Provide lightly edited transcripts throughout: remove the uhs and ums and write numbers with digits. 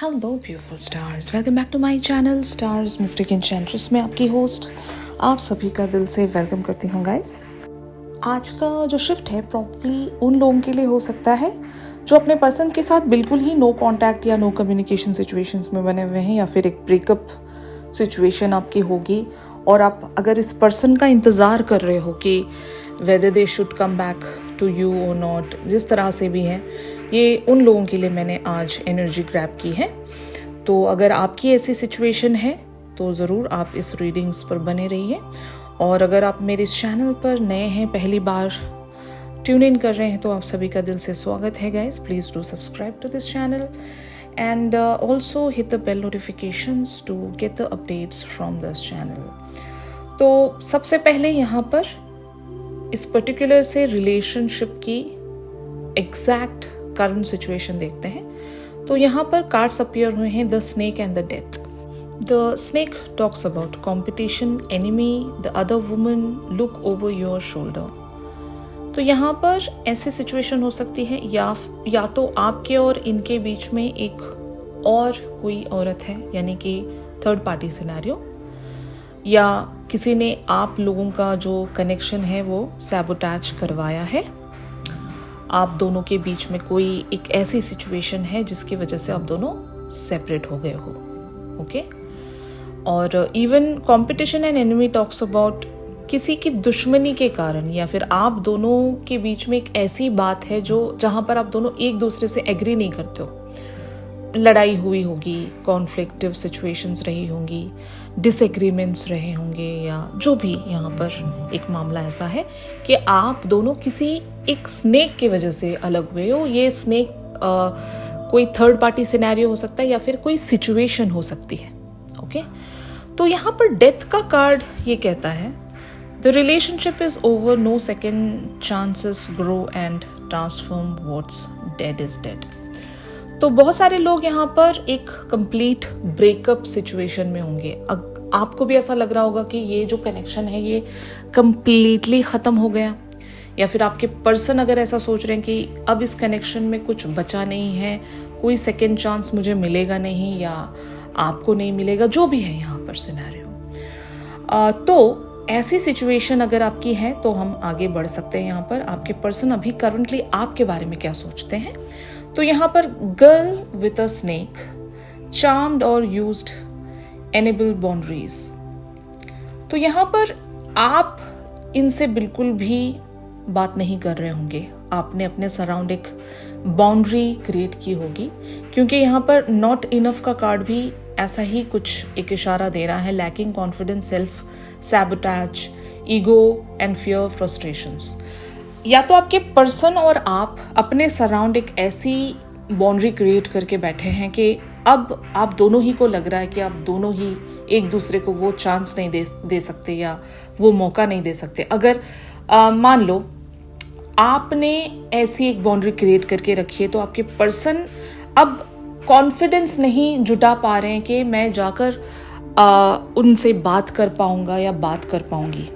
Hello beautiful stars, welcome back to my channel stars mystic enchantress में आपकी host आप सभी का दिल से वेलकम करती हूँ गाइस। आज का जो शिफ्ट है प्रॉब्ली उन लोगों के लिए हो सकता है जो अपने पर्सन के साथ बिल्कुल ही नो कांटेक्ट या नो कम्युनिकेशन सिचुएशंस में बने हुए हैं, या फिर एक ब्रेकअप सिचुएशन आपकी होगी और आप अगर इस पर्सन का इंतज़ार कर रहे हो कि whether they should come back to you और नॉट, जिस तरह से भी हैं, ये उन लोगों के लिए मैंने आज एनर्जी ग्रैब की है। तो अगर आपकी ऐसी सिचुएशन है तो ज़रूर आप इस रीडिंग्स पर बने रहिए। और अगर आप मेरे इस चैनल पर नए हैं, पहली बार ट्यून इन कर रहे हैं, तो आप सभी का दिल से स्वागत है guys. Please do subscribe to this channel and also hit the bell notifications to get the updates from this channel. तो सबसे पहले यहाँ पर इस पर्टिकुलर से रिलेशनशिप की एग्जैक्ट करंट सिचुएशन देखते हैं। तो यहाँ पर कार्ड्स अपीयर हुए हैं the snake and the death. The snake talks about competition, enemy, the other woman, look over your shoulder. तो यहाँ पर ऐसी सिचुएशन हो सकती है या तो आपके और इनके बीच में एक और कोई औरत है, यानी कि थर्ड पार्टी सिनेरियो, या किसी ने आप लोगों का जो कनेक्शन है वो सैबोटैज करवाया है। आप दोनों के बीच में कोई एक ऐसी सिचुएशन है जिसकी वजह से आप दोनों सेपरेट हो गए हो। ओके। और even competition and enemy talks about किसी की दुश्मनी के कारण, या फिर आप दोनों के बीच में एक ऐसी बात है जो जहां पर आप दोनों एक दूसरे से एग्री नहीं करते हो। लड़ाई हुई होगी, कॉन्फ्लिक्टिव सिचुएशंस रही होंगी, डिसएग्रीमेंट्स रहे होंगे, या जो भी यहाँ पर एक मामला ऐसा है कि आप दोनों किसी एक स्नेक की वजह से अलग हुए हो। ये स्नेक कोई थर्ड पार्टी सिनेरियो हो सकता है या फिर कोई सिचुएशन हो सकती है। ओके। तो यहाँ पर डेथ का कार्ड ये कहता है the relationship is over, no second chances, grow and transform, what's dead is dead. तो बहुत सारे लोग यहाँ पर एक कंप्लीट ब्रेकअप सिचुएशन में होंगे। आपको भी ऐसा लग रहा होगा कि ये जो कनेक्शन है ये कंप्लीटली ख़त्म हो गया, या फिर आपके पर्सन अगर ऐसा सोच रहे हैं कि अब इस कनेक्शन में कुछ बचा नहीं है, कोई सेकेंड चांस मुझे मिलेगा नहीं या आपको नहीं मिलेगा, जो भी है यहाँ पर सिनेरियो। तो ऐसी सिचुएशन अगर आपकी है तो हम आगे बढ़ सकते हैं। यहाँ पर आपके पर्सन अभी करंटली आपके बारे में क्या सोचते हैं। तो यहाँ पर girl with a snake, charmed और यूज्ड एनेबल बाउंड्रीज। तो यहाँ पर आप इनसे बिल्कुल भी बात नहीं कर रहे होंगे, आपने अपने सराउंड एक बाउंड्री क्रिएट की होगी, क्योंकि यहाँ पर नॉट इनफ का कार्ड भी ऐसा ही कुछ एक इशारा दे रहा है। Lacking confidence, self sabotage, ego and fear, frustrations. या तो आपके पर्सन और आप अपने सराउंड एक ऐसी बाउंड्री क्रिएट करके बैठे हैं कि अब आप दोनों ही को लग रहा है कि आप दोनों ही एक दूसरे को वो चांस नहीं दे सकते या वो मौका नहीं दे सकते। अगर मान लो आपने ऐसी एक बाउंड्री क्रिएट करके रखी है तो आपके पर्सन अब कॉन्फिडेंस नहीं जुटा पा रहे हैं कि मैं जाकर उनसे बात कर पाऊंगा या बात कर पाऊंगी,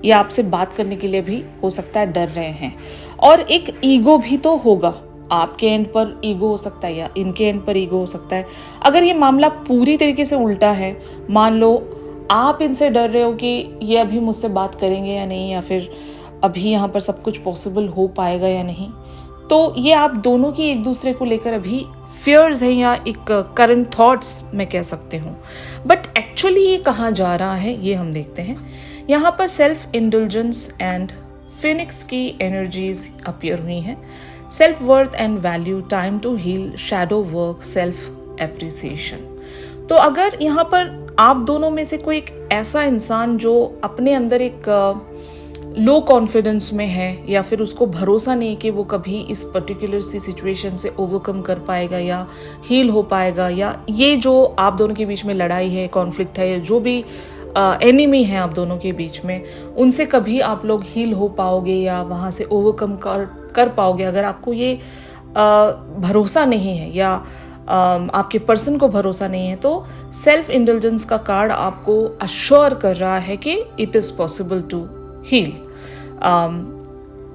या आपसे बात करने के लिए भी हो सकता है डर रहे हैं। और एक ईगो भी तो होगा, आपके एंड पर ईगो हो सकता है या इनके एंड पर ईगो हो सकता है। अगर ये मामला पूरी तरीके से उल्टा है, मान लो आप इनसे डर रहे हो कि ये अभी मुझसे बात करेंगे या नहीं, या फिर अभी यहाँ पर सब कुछ पॉसिबल हो पाएगा या नहीं, तो ये आप दोनों की एक दूसरे को लेकर अभी फियर्स हैं या एक करंट थॉट्स मैं कह सकते हूँ। बट एक्चुअली ये कहाँ जा रहा है ये हम देखते हैं। यहाँ पर सेल्फ इंडल्जेंस एंड फिनिक्स की एनर्जीज अपीयर हुई हैं। Self worth and value, time to heal, shadow work, self appreciation. तो अगर यहाँ पर आप दोनों में से कोई एक ऐसा इंसान जो अपने अंदर एक लो कॉन्फिडेंस में है, या फिर उसको भरोसा नहीं कि वो कभी इस पर्टिकुलर सी सिचुएशन से ओवरकम कर पाएगा या हील हो पाएगा, या ये जो आप दोनों के बीच में लड़ाई है, कॉन्फ्लिक्ट है, या जो भी एनिमी है आप दोनों के बीच में, उनसे कभी आप लोग हील हो पाओगे या वहाँ से ओवरकम कर पाओगे, अगर आपको ये भरोसा नहीं है या आपके पर्सन को भरोसा नहीं है, तो सेल्फ इंडल्जेंस का कार्ड आपको अश्योर कर रहा है कि it is possible to heal.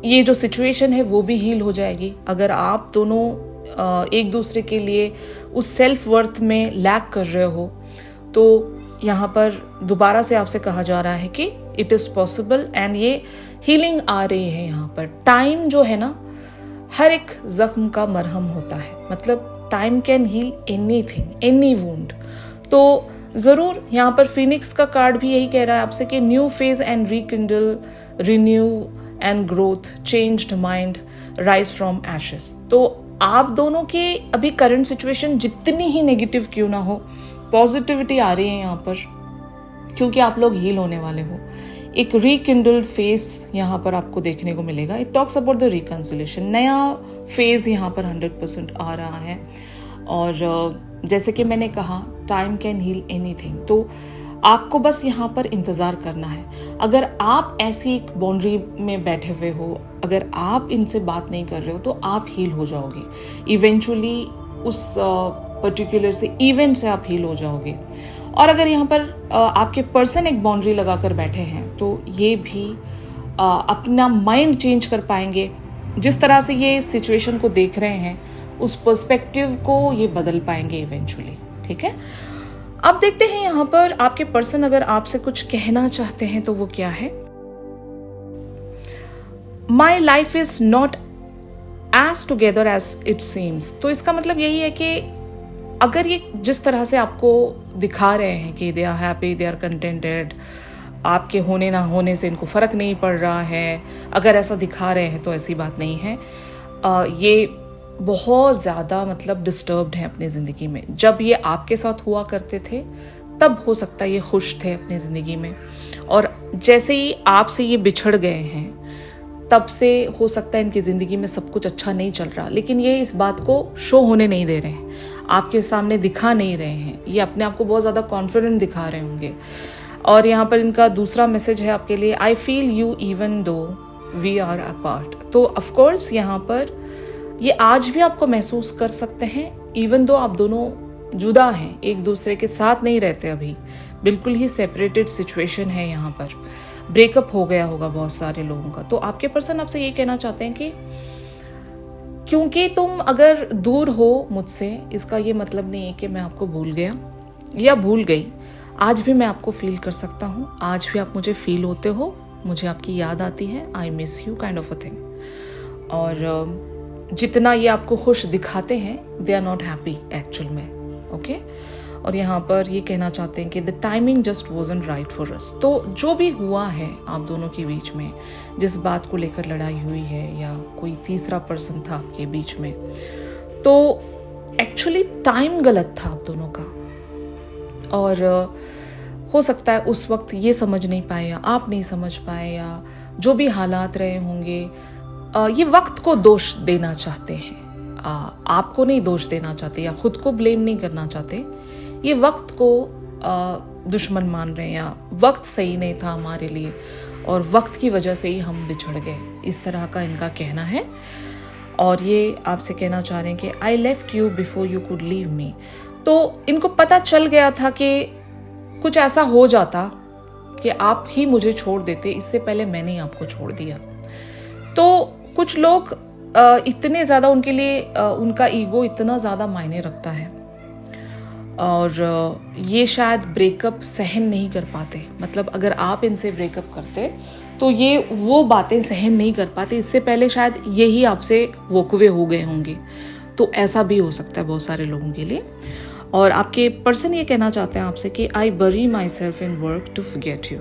ये जो सिचुएशन है वो भी हील हो जाएगी। अगर आप दोनों एक दूसरे के लिए उस सेल्फ वर्थ में लैक कर रहे हो, तो यहाँ पर दोबारा से आपसे कहा जा रहा है कि इट इज़ पॉसिबल एंड ये हीलिंग आ रही है। यहाँ पर टाइम जो है ना, हर एक जख्म का मरहम होता है, मतलब time can heal anything, any wound. तो ज़रूर यहाँ पर फिनिक्स का कार्ड भी यही कह रहा है आपसे कि new phase and rekindle, renew and growth, changed mind, rise from ashes. तो आप दोनों के अभी करंट सिचुएशन जितनी ही नेगेटिव क्यों ना हो, पॉजिटिविटी आ रही है यहाँ पर, क्योंकि आप लोग हील होने वाले हो। एक रिकिंडल्ड फेस यहाँ पर आपको देखने को मिलेगा। It talks about the reconciliation, नया फेज यहाँ पर 100% आ रहा है। और जैसे कि मैंने कहा, टाइम कैन हील एनीथिंग, तो आपको बस यहाँ पर इंतज़ार करना है। अगर आप ऐसी एक बाउंड्री में बैठे हुए हो, अगर आप इनसे बात नहीं कर रहे हो, तो आप हील हो जाओगे इवेंचुअली। उस पर्टिकुलर से इवेंट से आप हील हो जाओगे। और अगर यहाँ पर आपके पर्सन एक बाउंड्री लगाकर बैठे हैं, तो ये भी अपना माइंड चेंज कर पाएंगे। जिस तरह से ये सिचुएशन को देख रहे हैं, उस पर्सपेक्टिव को ये बदल पाएंगे इवेंचुअली। ठीक है, अब देखते हैं यहाँ पर आपके पर्सन अगर आपसे कुछ कहना चाहते हैं तो वो क्या है। My life is not as together as it seems. तो इसका मतलब यही है कि अगर ये जिस तरह से आपको दिखा रहे हैं कि they are happy, they are contented, आपके होने ना होने से इनको फ़र्क नहीं पड़ रहा है, अगर ऐसा दिखा रहे हैं तो ऐसी बात नहीं है। ये बहुत ज़्यादा मतलब डिस्टर्ब्ड हैं अपनी ज़िंदगी में। जब ये आपके साथ हुआ करते थे तब हो सकता है ये खुश थे अपनी ज़िंदगी में, और जैसे ही आपसे ये बिछड़ गए हैं तब से हो सकता है इनकी ज़िंदगी में सब कुछ अच्छा नहीं चल रहा, लेकिन ये इस बात को शो होने नहीं दे रहे हैं, आपके सामने दिखा नहीं रहे हैं। ये अपने आप को बहुत ज़्यादा कॉन्फिडेंट दिखा रहे होंगे। और यहाँ पर इनका दूसरा मैसेज है आपके लिए, I feel you even though we are apart. तो ऑफकोर्स यहाँ पर ये आज भी आपको महसूस कर सकते हैं, इवन दो आप दोनों जुदा हैं, एक दूसरे के साथ नहीं रहते, अभी बिल्कुल ही सेपरेटेड सिचुएशन है। यहाँ पर ब्रेकअप हो गया होगा बहुत सारे लोगों का। तो आपके पर्सन आपसे ये कहना चाहते हैं कि क्योंकि तुम अगर दूर हो मुझसे, इसका ये मतलब नहीं है कि मैं आपको भूल गया या भूल गई। आज भी मैं आपको फील कर सकता हूँ, आज भी आप मुझे फील होते हो, मुझे आपकी याद आती है, I miss you kind of a thing. और जितना ये आपको खुश दिखाते हैं, they are not happy actual में। ओके, और यहाँ पर ये कहना चाहते हैं कि the timing just wasn't right for us. तो जो भी हुआ है आप दोनों के बीच में, जिस बात को लेकर लड़ाई हुई है या कोई तीसरा पर्सन था आपके बीच में, तो एक्चुअली टाइम गलत था आप दोनों का। और हो सकता है उस वक्त ये समझ नहीं पाए या आप नहीं समझ पाए, या जो भी हालात रहे होंगे, ये वक्त को दोष देना चाहते हैं, आपको नहीं दोष देना चाहते या खुद को ब्लेम नहीं करना चाहते। ये वक्त को दुश्मन मान रहे हैं, या वक्त सही नहीं था हमारे लिए और वक्त की वजह से ही हम बिछड़ गए, इस तरह का इनका कहना है। और ये आपसे कहना चाह रहे हैं कि I left you before you could leave me. तो इनको पता चल गया था कि कुछ ऐसा हो जाता कि आप ही मुझे छोड़ देते, इससे पहले मैंने ही आपको छोड़ दिया। तो कुछ लोग इतने ज़्यादा उनके लिए उनका ईगो इतना ज़्यादा मायने रखता है, और ये शायद ब्रेकअप सहन नहीं कर पाते। मतलब अगर आप इनसे ब्रेकअप करते तो ये वो बातें सहन नहीं कर पाते, इससे पहले शायद यही आपसे वोकवे हो गए होंगे। तो ऐसा भी हो सकता है बहुत सारे लोगों के लिए। और आपके पर्सन ये कहना चाहते हैं आपसे कि I bury myself in work to forget you.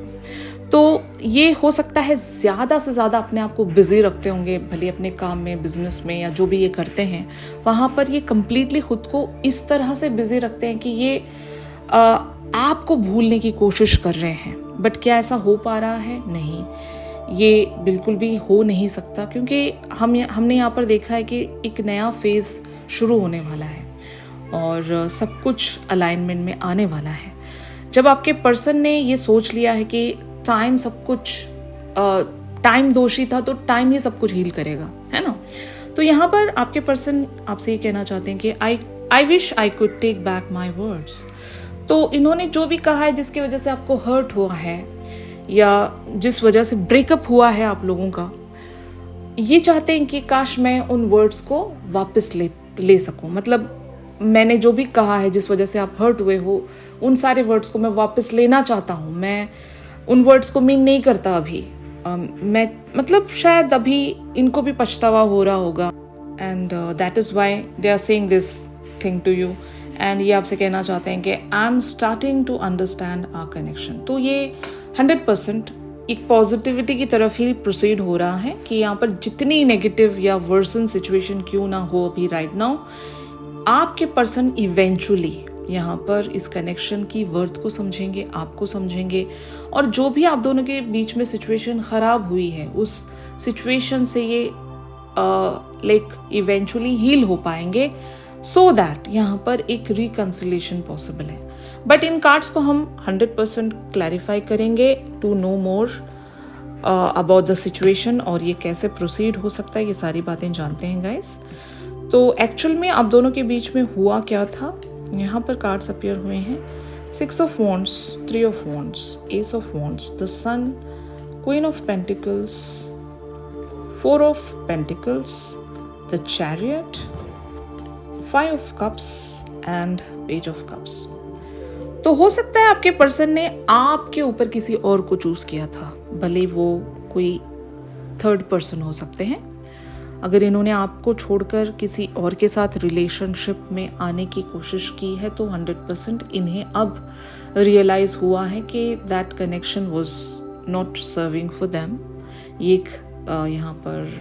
तो ये हो सकता है ज़्यादा से ज़्यादा अपने आप को बिजी रखते होंगे, भले अपने काम में, बिजनेस में, या जो भी ये करते हैं वहाँ पर ये कम्प्लीटली खुद को इस तरह से बिजी रखते हैं कि ये आपको भूलने की कोशिश कर रहे हैं। बट क्या ऐसा हो पा रहा है? नहीं, ये बिल्कुल भी हो नहीं सकता, क्योंकि हमने यहाँ पर देखा है कि एक नया फेज़ शुरू होने वाला है और सब कुछ अलाइनमेंट में आने वाला है। जब आपके पर्सन ने ये सोच लिया है कि टाइम सब कुछ टाइम दोषी था, तो टाइम ही सब कुछ हील करेगा, है ना। तो यहाँ पर आपके पर्सन आपसे ये कहना चाहते हैं कि I wish I could take back my words. तो इन्होंने जो भी कहा है जिसकी वजह से आपको हर्ट हुआ है या जिस वजह से ब्रेकअप हुआ है आप लोगों का, ये चाहते हैं कि काश मैं उन वर्ड्स को वापस ले ले सकूं, मतलब मैंने जो भी कहा है जिस वजह से आप हर्ट हुए हो, उन सारे वर्ड्स को मैं वापस लेना चाहता हूँ। मैं उन वर्ड्स को मीन नहीं करता अभी। मैं मतलब शायद अभी इनको भी पछतावा हो रहा होगा, and that is why they are saying this thing to you. And ये आपसे कहना चाहते हैं कि I am starting to understand our connection. तो ये 100% एक पॉजिटिविटी की तरफ ही प्रोसीड हो रहा है कि यहाँ पर जितनी नेगेटिव या वर्सन सिचुएशन क्यों ना हो अभी राइट नाउ, आपके पर्सन इवेंचुअली यहाँ पर इस कनेक्शन की वर्थ को समझेंगे, आपको समझेंगे, और जो भी आप दोनों के बीच में सिचुएशन खराब हुई है उस सिचुएशन से ये लाइक इवेंचुअली हील हो पाएंगे, सो दैट यहाँ पर एक रिकंसिलेशन पॉसिबल है। बट इन कार्ड्स को हम 100% क्लैरिफाई करेंगे to know more about the situation, और ये कैसे प्रोसीड हो सकता है, ये सारी बातें जानते हैं गाइस। तो एक्चुअल में आप दोनों के बीच में हुआ क्या था, यहाँ पर कार्ड्स अपीयर हुए हैं 6 of Wands, 3 of Wands, Ace of Wands, the Sun, Queen of Pentacles, 4 of Pentacles, the Chariot, 5 of Cups and Page of Cups। तो हो सकता है आपके पर्सन ने आपके ऊपर किसी और को चूज किया था, भले वो कोई थर्ड पर्सन हो सकते हैं। अगर इन्होंने आपको छोड़कर किसी और के साथ रिलेशनशिप में आने की कोशिश की है तो 100% इन्हें अब रियलाइज हुआ है कि that connection was not serving for them. ये एक यहाँ पर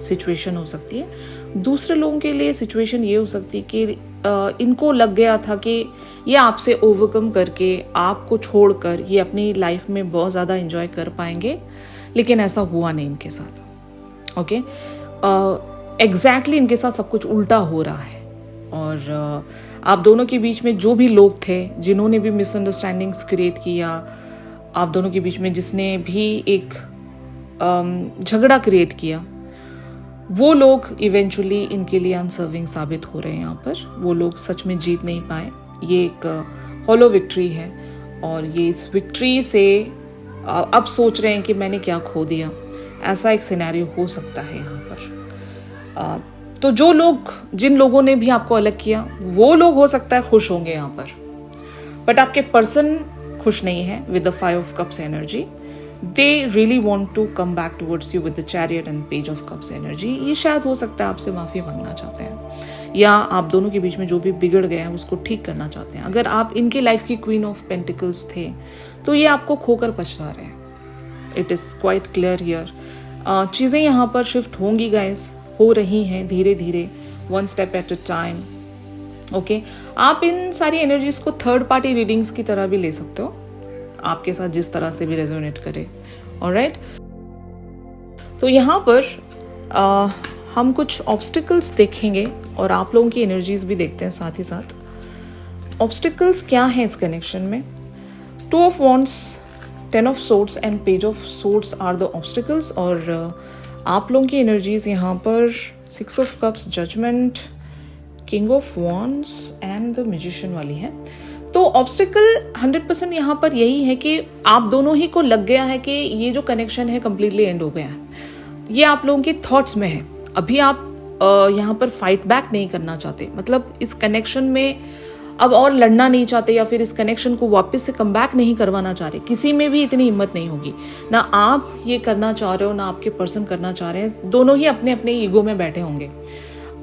सिचुएशन हो सकती है। दूसरे लोगों के लिए सिचुएशन ये हो सकती है कि इनको लग गया था कि ये आपसे ओवरकम करके आपको छोड़कर ये अपनी लाइफ में बहुत ज़्यादा एंजॉय कर पाएंगे, लेकिन ऐसा हुआ नहीं इनके साथ। ओके, एग्जैक्टली इनके साथ सब कुछ उल्टा हो रहा है। और आप दोनों के बीच में जो भी लोग थे जिन्होंने भी मिसअंडरस्टैंडिंग्स क्रिएट किया, आप दोनों के बीच में जिसने भी एक झगड़ा क्रिएट किया, वो लोग इवेंचुअली इनके लिए अनसर्विंग साबित हो रहे हैं। यहाँ पर वो लोग सच में जीत नहीं पाए। ये एक हॉलो विक्ट्री है, और ये इस विक्ट्री से अब सोच रहे हैं कि मैंने क्या खो दिया। ऐसा एक सिनेरियो हो सकता है यहाँ पर। तो जो लोग, जिन लोगों ने भी आपको अलग किया, वो लोग हो सकता है खुश होंगे यहाँ पर, बट आपके पर्सन खुश नहीं है with the 5 of Cups energy. They really want to come back towards you with the Chariot and Page of Cups energy. ये शायद हो सकता है आपसे माफी मांगना चाहते हैं, या आप दोनों के बीच में जो भी बिगड़ गया है उसको ठीक करना चाहते हैं। अगर आप इनके लाइफ की Queen of Pentacles थे तो ये आपको खोकर पछता रहे हैं। It is quite clear here. चीज़ें यहाँ पर शिफ्ट होंगी गाइस, हो रही हैं धीरे धीरे, 1 step at a time। Okay, आप इन सारी एनर्जीज को थर्ड पार्टी रीडिंग्स की तरह भी ले सकते हो, आपके साथ जिस तरह से भी रेजोनेट करे। ऑलराइट, तो यहाँ पर हम कुछ ऑब्स्टिकल्स देखेंगे और आप लोगों की एनर्जीज भी देखते हैं साथ ही साथ। ऑब्स्टिकल्स क्या है इस कनेक्शन में? 2 of Wands, 10 of Swords and Page of Swords are the obstacles. और आप लोगों की एनर्जीज यहाँ पर 6 of Cups, Judgment, King of Wands and the Magician वाली है। तो ऑब्स्टिकल 100% यहाँ पर यही है कि आप दोनों ही को लग गया है कि ये जो कनेक्शन है कंप्लीटली एंड हो गया है। ये आप लोगों के थॉट्स में है। अभी आप यहाँ पर फाइट बैक नहीं करना चाहते, मतलब इस कनेक्शन में अब और लड़ना नहीं चाहते, या फिर इस कनेक्शन को वापस से कम बैक नहीं करवाना चाह रहे। किसी में भी इतनी हिम्मत नहीं होगी, ना आप ये करना चाह रहे हो ना आपके पर्सन करना चाह रहे हैं। दोनों ही अपने अपने ईगो में बैठे होंगे।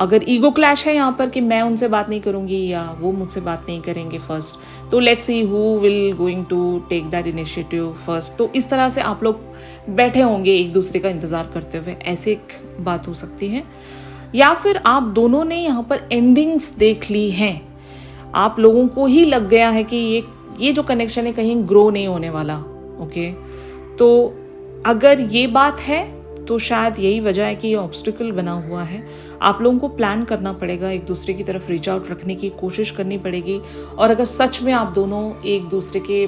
अगर ईगो क्लैश है यहाँ पर कि मैं उनसे बात नहीं करूंगी या वो मुझसे बात नहीं करेंगे फर्स्ट, तो let's see who will going to take that initiative first. तो इस तरह से आप लोग बैठे होंगे एक दूसरे का इंतजार करते हुए, ऐसे एक बात हो सकती है। या फिर आप दोनों ने यहाँ पर एंडिंग्स देख ली हैं। आप लोगों को ही लग गया है कि ये जो कनेक्शन है कहीं ग्रो नहीं होने वाला। ओके, तो अगर ये बात है तो शायद यही वजह है कि ये ऑब्स्टिकल बना हुआ है। आप लोगों को प्लान करना पड़ेगा, एक दूसरे की तरफ रीच आउट रखने की कोशिश करनी पड़ेगी। और अगर सच में आप दोनों एक दूसरे के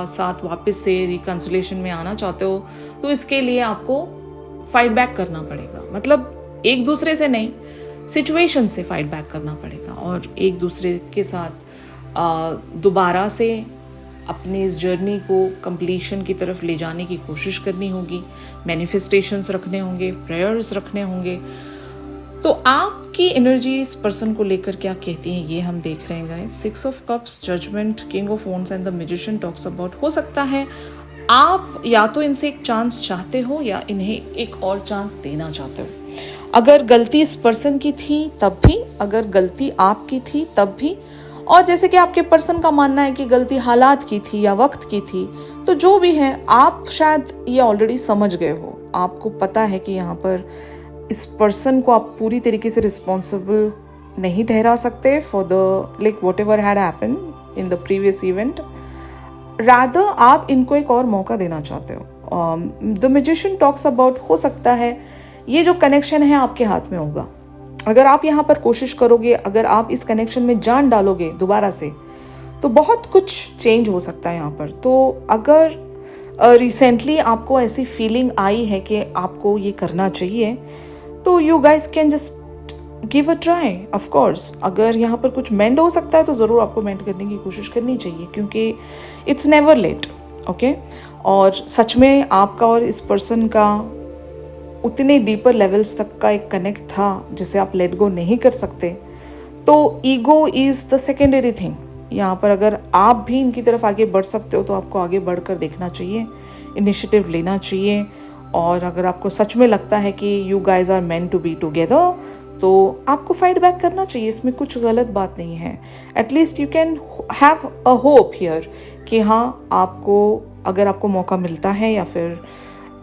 साथ वापस से रिकंसिलेशन में आना चाहते हो तो इसके लिए आपको फाइट बैक करना पड़ेगा। मतलब एक दूसरे से नहीं, सिचुएशन से फाइट बैक करना पड़ेगा और एक दूसरे के साथ दोबारा से अपने इस जर्नी को कंप्लीशन की तरफ ले जाने की कोशिश करनी होगी। मैनिफेस्टेशंस रखने होंगे, प्रेयर्स रखने होंगे। तो आपकी एनर्जी इस पर्सन को लेकर क्या कहती है ये हम देख रहे हैं guys. 6 of cups, judgement, king of wands and the magician talks about, हो सकता है आप या तो इनसे एक चांस चाहते हो या इन्हें एक और चांस देना चाहते हो। अगर गलती इस पर्सन की थी तब भी, अगर गलती आपकी थी तब भी, और जैसे कि आपके पर्सन का मानना है कि गलती हालात की थी या वक्त की थी, तो जो भी है आप शायद ये ऑलरेडी समझ गए हो। आपको पता है कि यहाँ पर इस पर्सन को आप पूरी तरीके से रिस्पॉन्सिबल नहीं ठहरा सकते for the like what ever had happen in the previous event. Rather आप इनको एक और मौका देना चाहते हो। द मैजिशियन टॉक्स अबाउट, हो सकता है ये जो कनेक्शन है आपके हाथ में होगा। अगर आप यहाँ पर कोशिश करोगे, अगर आप इस कनेक्शन में जान डालोगे दोबारा से, तो बहुत कुछ चेंज हो सकता है यहाँ पर। तो अगर रिसेंटली आपको ऐसी फीलिंग आई है कि आपको ये करना चाहिए, तो you guys can just give a try. Of course अगर यहाँ पर कुछ मेंड हो सकता है तो ज़रूर आपको मेंड करने की कोशिश करनी चाहिए, क्योंकि इट्स नेवर लेट। ओके, और सच में आपका और इस पर्सन का उतने डीपर लेवल्स तक का एक कनेक्ट था जिसे आप लेट गो नहीं कर सकते। तो ego is the secondary thing यहाँ पर। अगर आप भी इनकी तरफ आगे बढ़ सकते हो तो आपको आगे बढ़कर देखना चाहिए, इनिशिएटिव लेना चाहिए। और अगर आपको सच में लगता है कि you guys are meant to be together, तो आपको फाइट बैक करना चाहिए, इसमें कुछ गलत बात नहीं है। At least you can have a hope here कि हाँ, आपको अगर आपको मौका मिलता है या फिर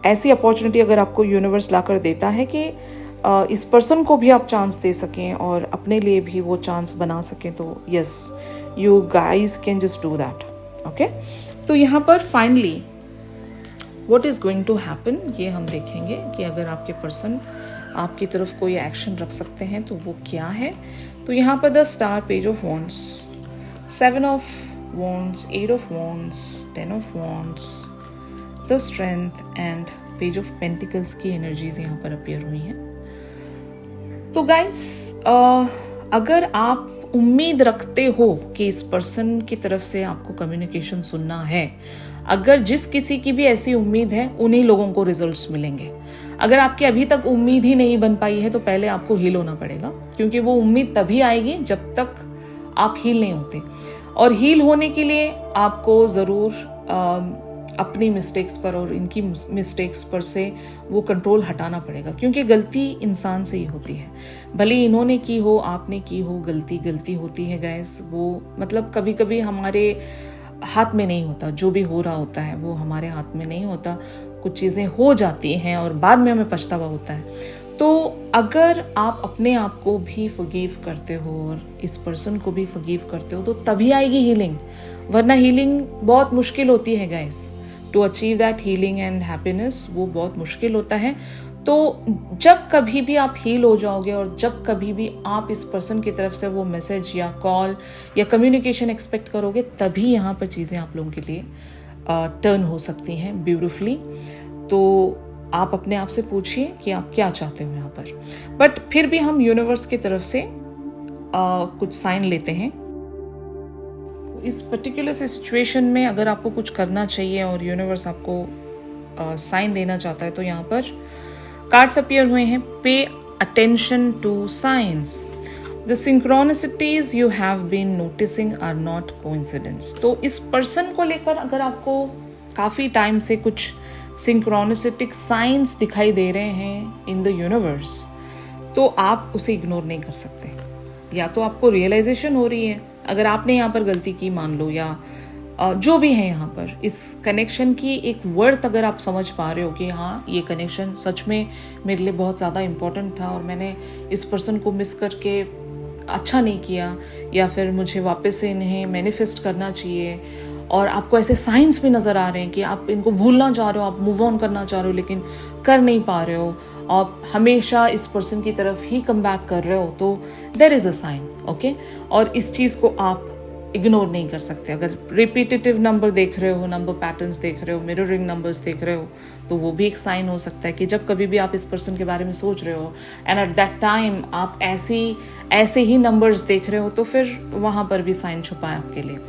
ऐसी अपॉर्चुनिटी अगर आपको यूनिवर्स लाकर देता है कि इस पर्सन को भी आप चांस दे सकें और अपने लिए भी वो चांस बना सकें, तो yes, you guys can just do that. Okay, तो यहाँ पर finally what is going to happen ये हम देखेंगे कि अगर आपके पर्सन आपकी तरफ कोई एक्शन रख सकते हैं तो वो क्या है। तो यहाँ पर the star, page of wands, 7 of wands, 8 of wands, 10 of wands, the strength and page of pentacles की एनर्जीज यहाँ पर अपीयर हुई हैं। तो गाइस, अगर आप उम्मीद रखते हो कि इस पर्सन की तरफ से आपको कम्युनिकेशन सुनना है, अगर जिस किसी की भी ऐसी उम्मीद है उन्हीं लोगों को रिजल्ट्स मिलेंगे। अगर आपकी अभी तक उम्मीद ही नहीं बन पाई है तो पहले आपको हील होना पड़ेगा, क्योंकि वो उम्मीद तभी आएगी जब तक आप हील नहीं होते। और हील होने के लिए आपको ज़रूर अपनी मिस्टेक्स पर और इनकी मिस्टेक्स पर से वो कंट्रोल हटाना पड़ेगा, क्योंकि गलती इंसान से ही होती है। भले इन्होंने की हो, आपने की हो, गलती होती है गाइस। वो मतलब कभी कभी हमारे हाथ में नहीं होता, जो भी हो रहा होता है वो हमारे हाथ में नहीं होता। कुछ चीज़ें हो जाती हैं और बाद में हमें पछतावा होता है। तो अगर आप अपने आप को भी फॉरगिव करते हो और इस पर्सन को भी फॉरगिव करते हो तो तभी आएगी हीलिंग, वरना हीलिंग बहुत मुश्किल होती है guys. To achieve that healing and happiness, वो बहुत मुश्किल होता है। तो जब कभी भी आप हील हो जाओगे और जब कभी भी आप इस पर्सन की तरफ से वो मैसेज या कॉल या कम्युनिकेशन एक्सपेक्ट करोगे, तभी यहाँ पर चीज़ें आप लोगों के लिए टर्न हो सकती हैं ब्यूटिफुली। तो आप अपने आप से पूछिए कि आप क्या चाहते हो यहाँ पर। बट फिर भी हम यूनिवर्स की तरफ से कुछ साइन लेते हैं। इस पर्टिकुलर सिचुएशन में अगर आपको कुछ करना चाहिए और यूनिवर्स आपको साइन देना चाहता है, तो यहाँ पर कार्ड्स अपीयर हुए हैं। Pay attention to science, the synchronicities you have been noticing are not coincidence. तो इस पर्सन को लेकर अगर आपको काफ़ी टाइम से कुछ सिंक्रोनिसिटिक साइंस दिखाई दे रहे हैं इन द यूनिवर्स, तो आप उसे इग्नोर नहीं कर सकते। या तो आपको रियलाइजेशन हो रही है, अगर आपने यहाँ पर गलती की मान लो, या जो भी है यहाँ पर इस कनेक्शन की एक वर्थ अगर आप समझ पा रहे हो कि हाँ, ये कनेक्शन सच में मेरे लिए बहुत ज़्यादा इम्पोर्टेंट था और मैंने इस पर्सन को मिस करके अच्छा नहीं किया, या फिर मुझे वापस से इन्हें मैनिफेस्ट करना चाहिए, और आपको ऐसे साइंस भी नज़र आ रहे हैं कि आप इनको भूलना चाह रहे हो, आप मूव ऑन करना चाह रहे हो लेकिन कर नहीं पा रहे हो, आप हमेशा इस पर्सन की तरफ ही कम बैक कर रहे हो, तो there is a sign. Okay, और इस चीज़ को आप इग्नोर नहीं कर सकते। अगर रिपीटेटिव नंबर देख रहे हो, नंबर पैटर्न्स देख रहे हो, मिररिंग नंबर्स देख रहे हो, तो वो भी एक साइन हो सकता है कि जब कभी भी आप इस पर्सन के बारे में सोच रहे हो एंड एट दैट टाइम आप ऐसे ही नंबर्स देख रहे हो, तो फिर वहाँ पर भी साइन छुपा है आपके लिए।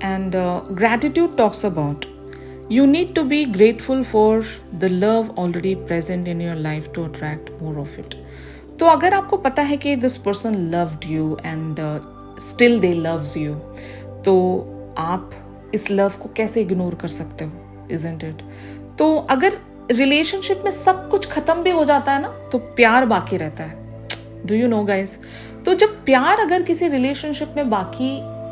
And gratitude talks about you need to be grateful for the love already present in your life to attract more of it. तो अगर आपको पता है कि this person loved you and still they loves you, तो आप इस love को कैसे इग्नोर कर सकते हो, इजंट इट? तो अगर रिलेशनशिप में सब कुछ खत्म भी हो जाता है ना, तो प्यार बाकी रहता है। Do you know guys? तो जब प्यार अगर किसी रिलेशनशिप में बाकी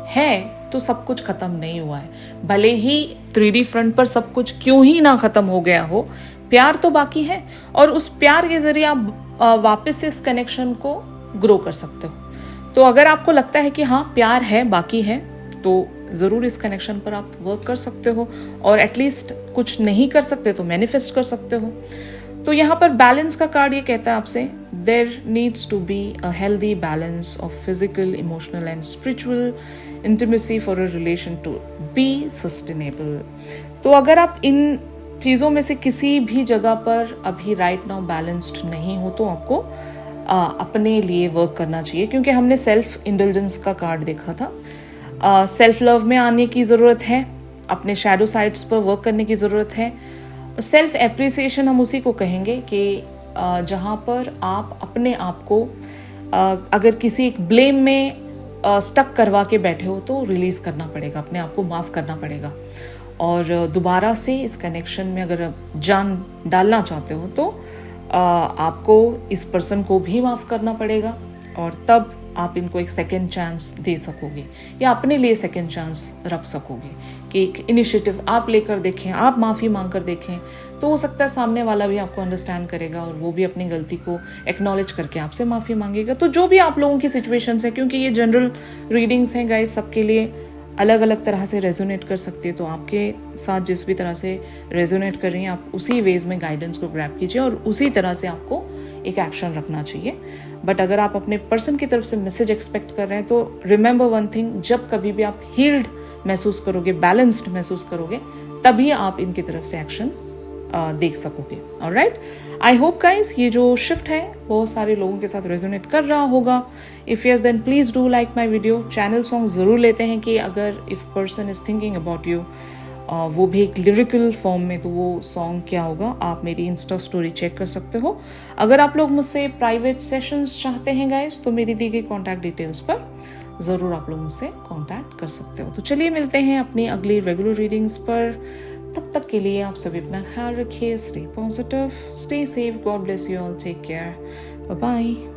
है तो सब कुछ खत्म नहीं हुआ है। भले ही 3D फ्रंट पर सब कुछ क्यों ही ना खत्म हो गया हो, प्यार तो बाकी है, और उस प्यार के जरिए आप वापस से इस कनेक्शन को ग्रो कर सकते हो। तो अगर आपको लगता है कि हाँ प्यार है, बाकी है, तो ज़रूर इस कनेक्शन पर आप वर्क कर सकते हो, और एटलीस्ट कुछ नहीं कर सकते तो मैनिफेस्ट कर सकते हो। तो यहाँ पर बैलेंस का कार्ड ये कहता है आपसे, there needs to be a healthy balance of physical, emotional and spiritual intimacy for a relation to be sustainable. तो अगर आप इन चीज़ों में से किसी भी जगह पर अभी राइट नाउ बैलेंस्ड नहीं हो, तो आपको अपने लिए वर्क करना चाहिए, क्योंकि हमने सेल्फ इंडल्जेंस का कार्ड देखा था। सेल्फ लव में आने की ज़रूरत है, अपने शैडो साइड्स पर वर्क करने की ज़रूरत है। सेल्फ एप्रिसिएशन हम उसी को कहेंगे कि जहाँ पर आप अपने आप को अगर किसी एक ब्लेम में स्टक करवा के बैठे हो तो रिलीज़ करना पड़ेगा, अपने आप को माफ़ करना पड़ेगा, और दोबारा से इस कनेक्शन में अगर जान डालना चाहते हो तो आपको इस पर्सन को भी माफ़ करना पड़ेगा, और तब आप इनको एक सेकेंड चांस दे सकोगे, या अपने लिए सेकेंड चांस रख सकोगे कि एक इनिशिएटिव आप लेकर देखें, आप माफ़ी मांग कर देखें, तो हो सकता है सामने वाला भी आपको अंडरस्टैंड करेगा और वो भी अपनी गलती को एक्नॉलेज करके आपसे माफ़ी मांगेगा। तो जो भी आप लोगों की सिचुएशंस है, क्योंकि ये जनरल रीडिंग्स हैं गाइस, सबके लिए अलग अलग तरह से रेजोनेट कर सकती है, तो आपके साथ जिस भी तरह से रेजोनेट कर रही हैं आप उसी वेज में गाइडेंस को ग्रैब कीजिए, और उसी तरह से आपको एक एक्शन रखना चाहिए। बट अगर आप अपने पर्सन की तरफ से मैसेज एक्सपेक्ट कर रहे हैं, तो रिमेंबर वन थिंग, जब कभी भी आप हील्ड महसूस करोगे, बैलेंस्ड महसूस करोगे, तभी आप इनकी तरफ से एक्शन देख सकोगे। ऑलराइट, आई होप गाइस ये जो शिफ्ट है बहुत सारे लोगों के साथ रेजोनेट कर रहा होगा। If yes then please do like my video. Channel song जरूर लेते हैं कि अगर if person is thinking about you, वो भी एक लिरिकल फॉर्म में, तो वो सॉन्ग क्या होगा आप मेरी इंस्टा स्टोरी चेक कर सकते हो। अगर आप लोग मुझसे प्राइवेट सेशंस चाहते हैं गाइस, तो मेरी दी गई कॉन्टैक्ट डिटेल्स पर ज़रूर आप लोग मुझसे कॉन्टैक्ट कर सकते हो। तो चलिए मिलते हैं अपनी अगली रेगुलर रीडिंग्स पर। तब तक के लिए आप सभी अपना ख्याल रखिए, stay positive, stay safe, God bless you all, take care, bye bye.